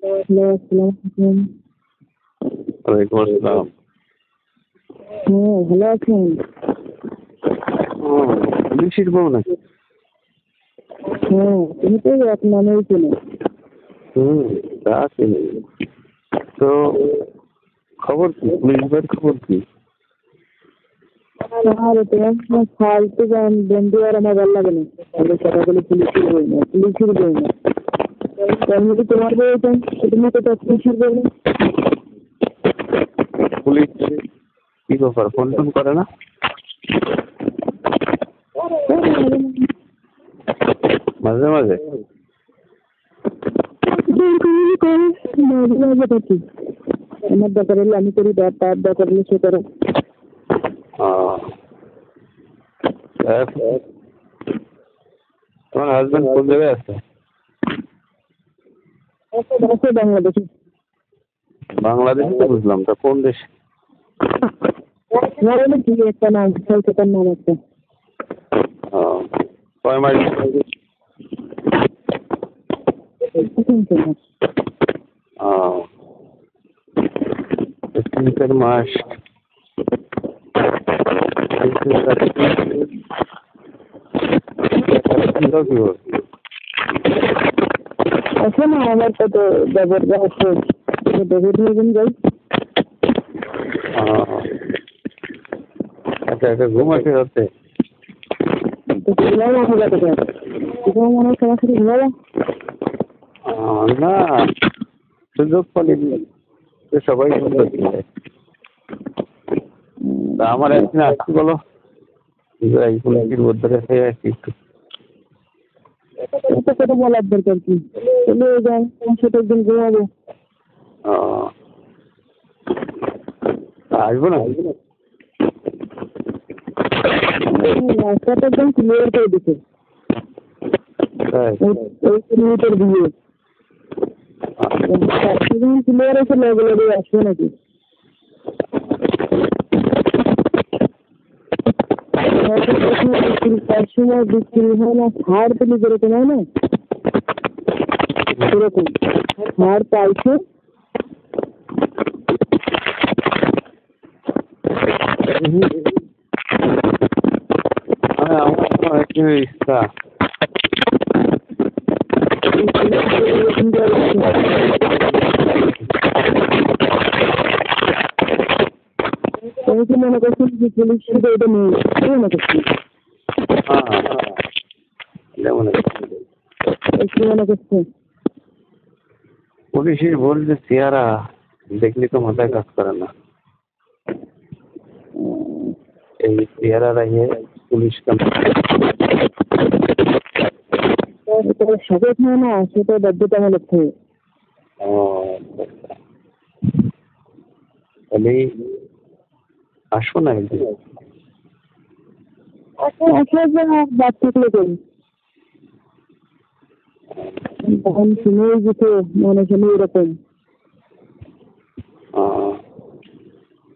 Hello, আসসালামু আলাইকুম। ওয়ালাইকুম আসসালাম। হ্যাঁ, ভালো আছেন? ও পুলিশের বউ নাকি? হ্যাঁ, তুমি তো এক নামেই চেনো। হুম, তা চিনি। তো খবর কি? পুলিশ বউয়ের খবর কি? আরে তোমার ফালতু বন্ধু আর আমার ভালো লাগে না। তাহলে কথাগুলো পুলিশের বই না, পুলিশের বই না। তাহলে কি তোমার বই এটা? তুমি তো তার পুলিশের বই না। পুলিশ কি ব্যাপার, ফোন টোন করে না? মাঝে মাঝে মাঝে মাঝে থাকি। আমার দরকার হলে আমি করি, তার দরকার হলে সে করে। তোমার হাজবেন্ড কোন জায়গায় আছে? বাংলাদেশে। বাংলাদেশে তো বুঝলাম, তা কোন দেশ? কি একটা নাম, তার নাম একটা। কয় মাইল? তিন মাস। এখন আমার কত ব্যবহার আছে, দেখে নিয়ে যাই। আচ্ছা আচ্ছা, ঘুম আসে রাতে? মনে হয় সবার সাথে ঘুমাবো। না, সুযোগ পালি সবাই সুন্দর ছিল। তা আমার একদিন আসছি বলো, এই পুলিশের মধ্যে খেয়ে আসছি একটু। এটা কথা বলার দরকার কি, চলে যান তোমার সাথে একদিন ঘুমাবো। আসবো না? রাস্তাটা একদম ক্লিয়ার করে দিচ্ছে। ওই কিলোমিটার দিয়ে ক্লিয়ার আছে, লগে লগে আসবে নাকি? তার সময় বিক্রি হয় না, ছাড় পেলে যেরকম হয় না, সেরকম ছাড় পাইছে। আমার ইচ্ছা তুমি কি মনে করছেন যে পুলিশ শুধু এটা নেই মনে করছি? একটু মনে করছে পুলিশের বলছে চেহারা দেখলে তো মাথায় কাজ করে না। এই চেহারা রাখিয়ে পুলিশ সচেত হয় না, সেটা বাধ্যতামূলক থাকে। তাহলে আসবো না একদিন? বাদ থাকলে করি তখন শুনেই যেত মনে শুনে এরকম।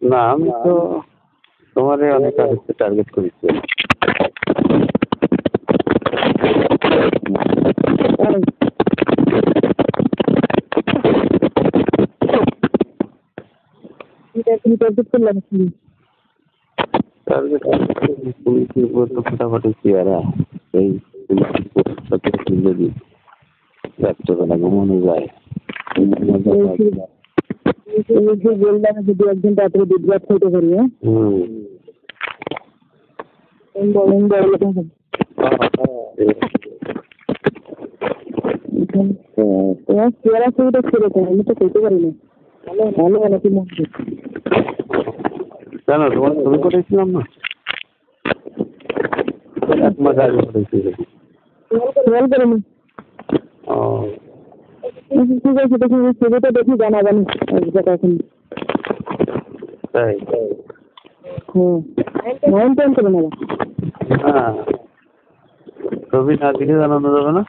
না, আমি তো তোমারে অনেক আগে টার্গেট করেছি। পুলিশের উপর তো ফটাফটি চেহারা, এই পুলিশের যদি রাত্রেবেলা ঘুমানো যায়। বললাম যদি একদিন রাত্রে দুধ খাইতে পারি। তোমার চেহারা ছবিটা সেরকম, আমি তো খেতে পারি না। ভালো ভালো কি মনে কেন, তোমার ছবি করেছিলাম না? এক মাস আগে করেছি। খেয়াল করিনি। ঠিক আছে, দেখি ছবিটা দেখি জানাবেন এখন। তাই? মাইন্ড টাইম করে নেবা। হ্যাঁ, ছবি না দেখে জানানো যাবে না?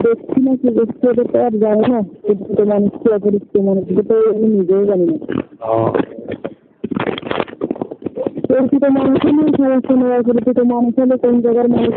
দেখছি না কি দেখছি, ওটা তো আর জানি না। মানুষ কি অপরিচিত মানুষ, তো আমি নিজেও জানি না। পরিচিত মানুষ হলে সমস্যা নেই, অপরিচিত মানুষ হলে কোন জায়গার মানুষ